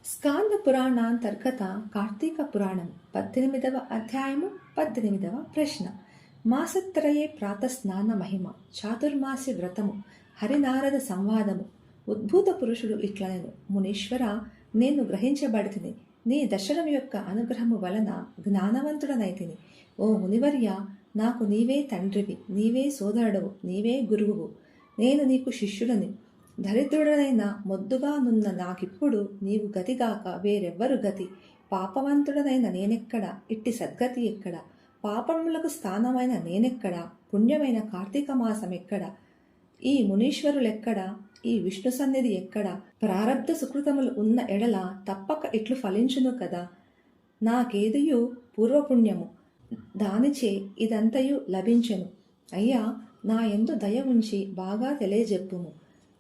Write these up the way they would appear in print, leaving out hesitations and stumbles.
స్కాంద పురాణాంతర్గత కార్తీక పురాణం 18వ అధ్యాయము 18వ ప్రశ్న. మాసత్రయే ప్రాతస్నాన మహిమ చాతుర్మాసి వ్రతము హరినారద సంవాదము. ఉద్భూత పురుషుడు ఇట్లనెను, మునీశ్వర, నేను గ్రహించబడితిని. నీ దర్శనం యొక్క అనుగ్రహము వలన జ్ఞానవంతుడనైతిని. ఓ మునివర్య, నాకు నీవే తండ్రివి, నీవే సోదరుడవు, నీవే గురువువు. నేను నీకు శిష్యుడని. దరిద్రుడనైన మొద్దుగా నున్న నాకిప్పుడు నీవు గతిగాక వేరెవ్వరు గతి. పాపవంతుడనైన నేనెక్కడ, ఇట్టి సద్గతి ఎక్కడ? పాపములకు స్థానమైన నేనెక్కడ, పుణ్యమైన కార్తీక మాసం ఎక్కడ? ఈ మునీశ్వరులెక్కడ, ఈ విష్ణు సన్నిధి ఎక్కడ? ప్రారబ్ధ సుకృతములు ఉన్న ఎడల తప్పక ఇట్లు ఫలించును కదా. నాకేదియు పూర్వపుణ్యము, దానిచే ఇదంతయు లభించెను. అయ్యా, నా యందు దయ ఉంచి బాగా తెలియజెప్పుము.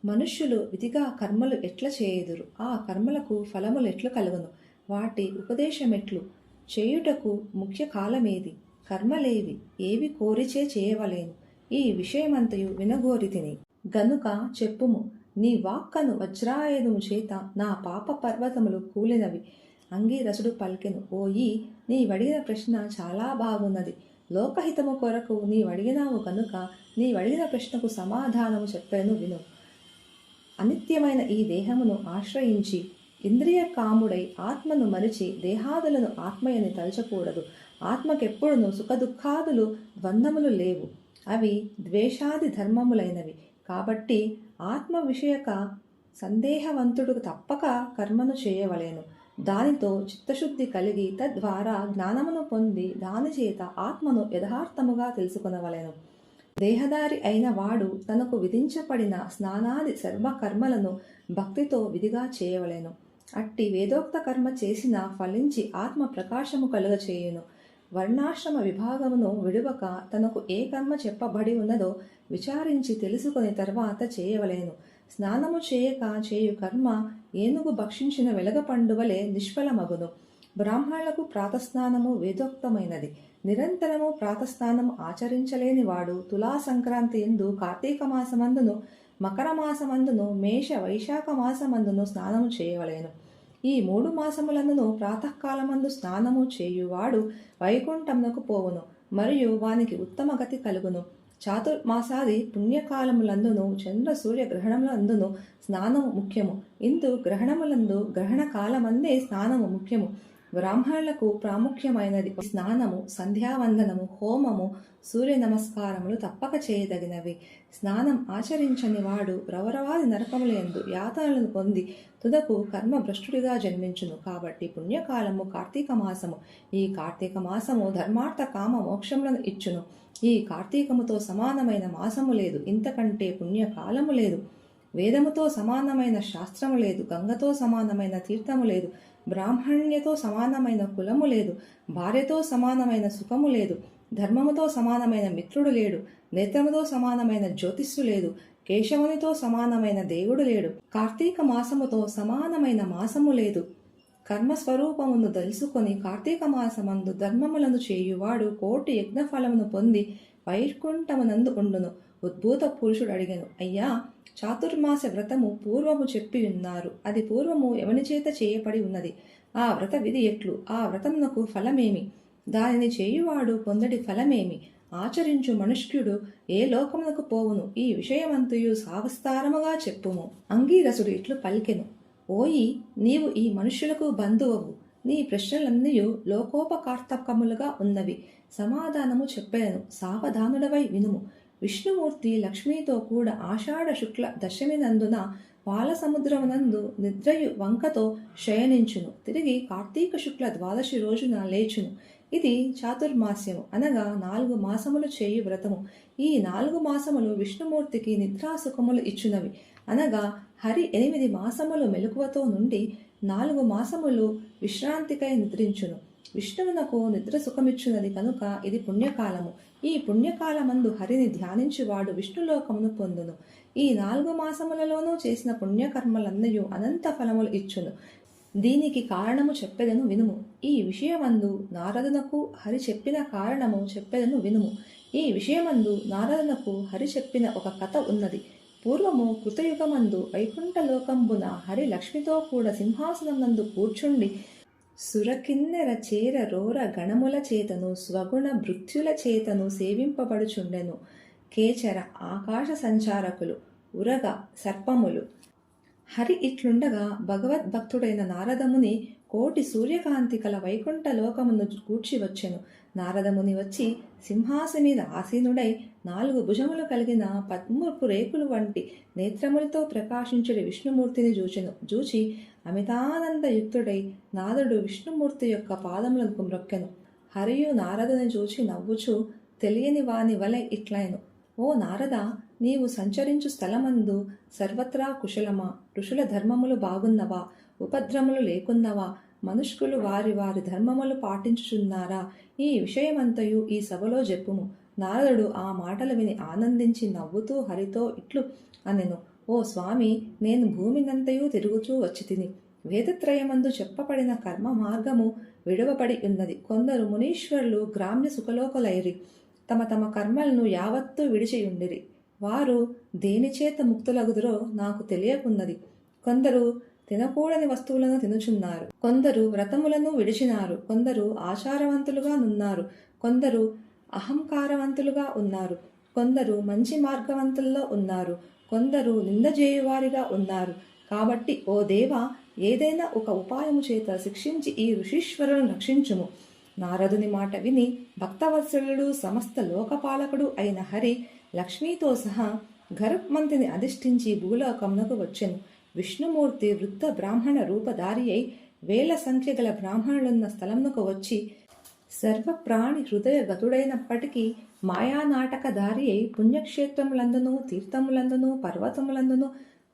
మనుష్యులు విధిగా కర్మలు ఎట్ల చేయుదురు, ఆ కర్మలకు ఫలములు ఎట్లు కలుగును, వాటి ఉపదేశమెట్లు, చేయుటకు ముఖ్య కాలమేది, కర్మలేవి, ఏవి కోరిచే చేయవలేను, ఈ విషయమంతయు వినగోరితిని గనుక చెప్పుము. నీ వాక్కను వజ్రాయుధము చేత నా పాప పర్వతములు కూలినవి. అంగీరసుడు పలికెను, ఓయి, నీవడిగిన ప్రశ్న చాలా బాగున్నది. లోకహితము కొరకు నీవడిగినావు కనుక నీవడిగిన ప్రశ్నకు సమాధానము చెప్పెను విను. అనిత్యమైన ఈ దేహమును ఆశ్రయించి ఇంద్రియ కాముడై ఆత్మను మరిచి దేహాదులను ఆత్మయని తలచకూడదు. ఆత్మకెప్పుడును సుఖదుఖాదులు ద్వంద్వములు లేవు, అవి ద్వేషాది ధర్మములైనవి. కాబట్టి ఆత్మ విషయక సందేహవంతుడు తప్పక కర్మను చేయవలేను. దానితో చిత్తశుద్ధి కలిగి తద్వారా జ్ఞానమును పొంది దానిచేత ఆత్మను యథార్థముగా తెలుసుకొనవలెను. దేహదారి అయిన వాడు తనకు విధించబడిన స్నానాది సర్వకర్మలను భక్తితో విధిగా చేయవలెను. అట్టి వేదోక్త కర్మ చేసిన ఫలించి ఆత్మ ప్రకాశము కలుగచేయును. వర్ణాశ్రమ విభాగమును విడువక తనకు ఏ కర్మ చెప్పబడి ఉన్నదో విచారించి తెలుసుకొని తర్వాత చేయవలేను. స్నానము చేయక చేయు కర్మ ఏనుగు భక్షించిన వెలగపండువలే నిష్ఫలమగును. బ్రాహ్మణులకు ప్రాతస్నానము వేదోక్తమైనది. నిరంతరము ప్రాతస్నానము ఆచరించలేని వాడు తులా సంక్రాంతి ఎందు, కార్తీక మాసమందును, మకర మాసమందును, మేష వైశాఖ మాసమందును స్నానము చేయవలేను. ఈ 3 మాసములందును ప్రాతకాలమందు స్నానము చేయువాడు వైకుంఠమునకు పోవును, మరియు వానికి ఉత్తమ గతి కలుగును. చాతుర్మాసాది పుణ్యకాలములందును చంద్ర సూర్య గ్రహణములందును స్నానము ముఖ్యము. ఇందు గ్రహణములందు గ్రహణ కాలమందే స్నానము ముఖ్యము. బ్రాహ్మణులకు ప్రాముఖ్యమైనది స్నానము, సంధ్యావందనము, హోమము, సూర్య నమస్కారములు తప్పక చేయదగినవి. స్నానం ఆచరించని వాడు రవరవాది నరకములందు యాతనలను పొంది తుదకు కర్మభ్రష్టుడిగా జన్మించును. కాబట్టి పుణ్యకాలము కార్తీక మాసము. ఈ కార్తీక మాసము ధర్మార్థ కామ మోక్షములను ఇచ్చును. ఈ కార్తీకముతో సమానమైన మాసము లేదు, ఇంతకంటే పుణ్యకాలము లేదు. వేదముతో సమానమైన శాస్త్రము లేదు, గంగతో సమానమైన తీర్థము లేదు, బ్రాహ్మణ్యతో సమానమైన కులము లేదు, భార్యతో సమానమైన సుఖము లేదు, ధర్మముతో సమానమైన మిత్రుడు లేడు, నేత్రముతో సమానమైన జ్యోతిస్సు లేదు, కేశవునితో సమానమైన దేవుడు లేడు. కార్తీక మాసముతో సమానమైన మాసము లేదు. కర్మస్వరూపమును తెలుసుకొని కార్తీక మాసమందు ధర్మములను చేయువాడు కోటి యజ్ఞఫలమును పొంది వైకుంఠమునందు ఉండును. ఉద్భూత పురుషుడు అడిగెను, అయ్యా, చాతుర్మాస వ్రతము పూర్వము చెప్పి ఉన్నారు. అది పూర్వము ఎవని చేత చేయబడి ఉన్నది? ఆ వ్రత విధి ఎట్లు? ఆ వ్రతమునకు ఫలమేమి? దానిని చేయువాడు పొందడి ఫలమేమి? ఆచరించు మనుష్యుడు ఏ లోకమునకు పోవును? ఈ విషయమంతయు సావిస్తారముగా చెప్పుము. అంగీరసుడు ఇట్లు పలికెను, ఓయి, నీవు ఈ మనుష్యులకు బంధువవు. నీ ప్రశ్నలన్నయు లోకోపకార్తకములుగా ఉన్నవి. సమాధానము చెప్పాను, సావధానుడవై వినుము. విష్ణుమూర్తి లక్ష్మీతో కూడా ఆషాఢ శుక్ల దశమి నందున పాల సముద్రమునందు నిద్రయు వంకతో శయనించును. తిరిగి కార్తీక శుక్ల ద్వాదశి రోజున లేచును. ఇది చాతుర్మాస్యము, అనగా 4 మాసములు చేయు వ్రతము. ఈ 4 మాసములు విష్ణుమూర్తికి నిద్రాసుఖములు ఇచ్చునవి, అనగా హరి 8 మాసములు మెలకువతో నుండి 4 మాసములు విశ్రాంతికై నిద్రించును. విష్ణువునకు నిద్ర సుఖమిచ్చున్నది కనుక ఇది పుణ్యకాలము. ఈ పుణ్యకాలమందు హరిని ధ్యానించువాడు విష్ణులోకమును పొందును. ఈ 4 మాసములలోనూ చేసిన పుణ్యకర్మలన్నయు అనంత ఫలములు ఇచ్చును. దీనికి కారణము చెప్పెదను వినుము. ఈ విషయమందు నారదునకు హరి చెప్పిన కారణము చెప్పెదను వినుము. ఈ విషయమందు నారదునకు హరి చెప్పిన ఒక కథ ఉన్నది. పూర్వము కృతయుగమందు వైకుంఠలోకంబున హరి లక్ష్మితో కూడా సింహాసనం నందు కూర్చుండి సురకిన్నెర చేర రోర గణముల చేతను స్వగుణ భృత్యుల చేతను సేవింపబడుచుండెను. కేచర ఆకాశ సంచారకులు ఉరగ సర్పములు. హరి ఇట్లుండగా భగవద్భక్తుడైన నారదముని కోటి సూర్యకాంతి కల వైకుంఠ లోకమును కూర్చి వచ్చెను. నారదముని వచ్చి సింహాస మీద ఆసీనుడై 4 భుజములు కలిగిన పద్మపు రేకులు వంటి నేత్రములతో ప్రకాశించుడి విష్ణుమూర్తిని జూచి అమితానందయుక్తుడై నారదుడు విష్ణుమూర్తి యొక్క పాదములకు మ్రొక్కెను. హరియు నారదుని చూచి నవ్వుచు తెలియని వాని వలె ఇట్లైను: ఓ నారద, నీవు సంచరించు స్థలమందు సర్వత్రా కుశలమా? ఋషుల ధర్మములు బాగున్నవా? ఉపద్రములు లేకున్నవా? మనుష్యులు వారి వారి ధర్మములు పాటించుచున్నారా? ఈ విషయమంతయు ఈ సభలో చెప్పుము. నారదుడు ఆ మాటలు విని ఆనందించి నవ్వుతూ హరితో ఇట్లు అనెను: ఓ స్వామి, నేను భూమినంతయు తిరుగుచూ వచ్చి తిని. వేదత్రయమందు చెప్పబడిన కర్మ మార్గము విడవబడి ఉన్నది. కొందరు మునీశ్వరులు గ్రామ్య సుఖలోకలైరి తమ తమ కర్మలను యావత్తూ విడిచియుండిరి. వారు దేనిచేత ముక్తులగుదురో నాకు తెలియకున్నది. కొందరు తినకూడని వస్తువులను తినుచున్నారు, కొందరు వ్రతములను విడిచినారు, కొందరు ఆచారవంతులుగా నున్నారు, కొందరు అహంకారవంతులుగా ఉన్నారు, కొందరు మంచి మార్గవంతుల్లో ఉన్నారు, కొందరు నిందజేయువారిగా ఉన్నారు. కాబట్టి ఓ దేవా, ఏదైనా ఒక ఉపాయము చేత శిక్షించి ఈ ఋషీశ్వరులను రక్షించుము. నారదుని మాట విని భక్తవత్సలుడు సమస్త లోకపాలకుడు అయిన హరి లక్ష్మీతో సహా గరుత్మంతుని అధిష్ఠించి భూలోకమునకు వచ్చెను. విష్ణుమూర్తి వృద్ధ బ్రాహ్మణ రూపధారి అయి వేల సంఖ్య గల బ్రాహ్మణులున్న స్థలమునకు వచ్చి సర్వప్రాణి హృదయ గతుడైనప్పటికీ మాయానాటకధారి అయి పుణ్యక్షేత్రములందును తీర్థములందును పర్వతములందును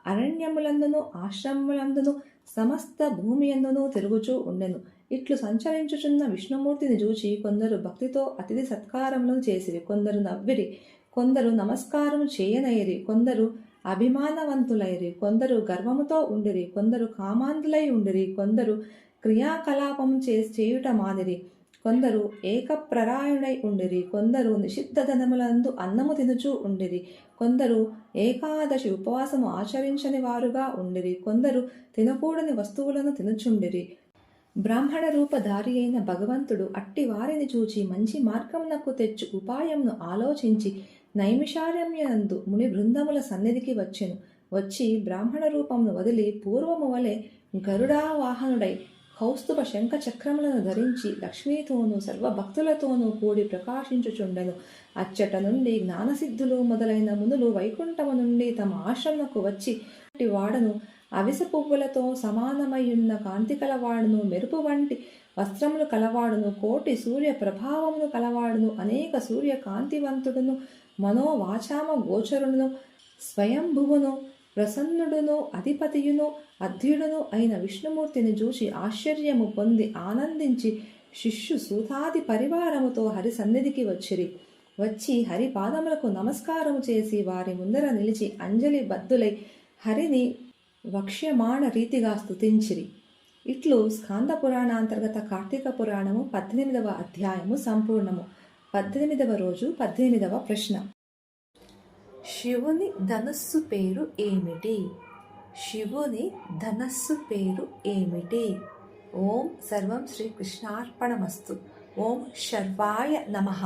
అరణ్యములందును ఆశ్రమములందును సమస్త భూమియందును తిరుగుచూ ఉండెను. ఇట్లు సంచరించుచున్న విష్ణుమూర్తిని చూచి కొందరు భక్తితో అతిథి సత్కారములను చేసిరి, కొందరు నవ్విరి, కొందరు నమస్కారము చేయనైరి, కొందరు అభిమానవంతులైరి, కొందరు గర్వముతో ఉండిరి, కొందరు కామాంధులై ఉండిరి, కొందరు క్రియాకలాపం చేయుట మానిరి, కొందరు ఏకప్రరాయుడై ఉండిరి, కొందరు నిషిద్ధ ధనములందు అన్నము తినుచూ ఉండిరి, కొందరు ఏకాదశి ఉపవాసము ఆచరించని వారుగా ఉండిరి, కొందరు తినకూడని వస్తువులను తినుచుండిరి. బ్రాహ్మణ రూపధారి అయిన భగవంతుడు అట్టి వారిని చూచి మంచి మార్గమునకు తెచ్చు ఉపాయంను ఆలోచించి నైమిషారణ్యనందు ముని బృందముల సన్నిధికి వచ్చెను. వచ్చి బ్రాహ్మణ రూపమును వదిలి పూర్వము వలె గరుడావాహనుడై కౌస్తుభ శంఖ చక్రములను ధరించి లక్ష్మీతోనూ సర్వభక్తులతోనూ కూడి ప్రకాశించుచుండెను. అచ్చట నుండి జ్ఞానసిద్ధులు మొదలైన మునులు వైకుంఠము నుండి తమ ఆశ్రమకు వచ్చి వాడను అవిస పువ్వులతో సమానమయ్యున్న కాంతి కలవాడును, మెరుపు వంటి వస్త్రములు కలవాడును, కోటి సూర్య ప్రభావమును కలవాడును, అనేక సూర్య కాంతివంతుడును, మనోవాచామ గోచరుడును, స్వయంభువును, ప్రసన్నుడును, అధిపతియును, అధ్యుడును అయిన విష్ణుమూర్తిని చూసి ఆశ్చర్యము పొంది ఆనందించి శిష్యు సూతాది పరివారముతో హరి సన్నిధికి వచ్చి హరి పాదములకు నమస్కారము చేసి వారి ముందర నిలిచి అంజలి బద్దులై హరిని వక్ష్యమాణ రీతిగా స్తుతించిరి. ఇట్లు స్కాంద పురాణాంతర్గత కార్తీక పురాణము 18వ అధ్యాయము సంపూర్ణము. 18వ రోజు 18వ ప్రశ్న: శివుని ధనస్సు పేరు ఏమిటి? శివుని ధనస్సు పేరు ఏమిటి? ఓం సర్వం శ్రీకృష్ణార్పణమస్తు. ఓం శర్వాయ నమః.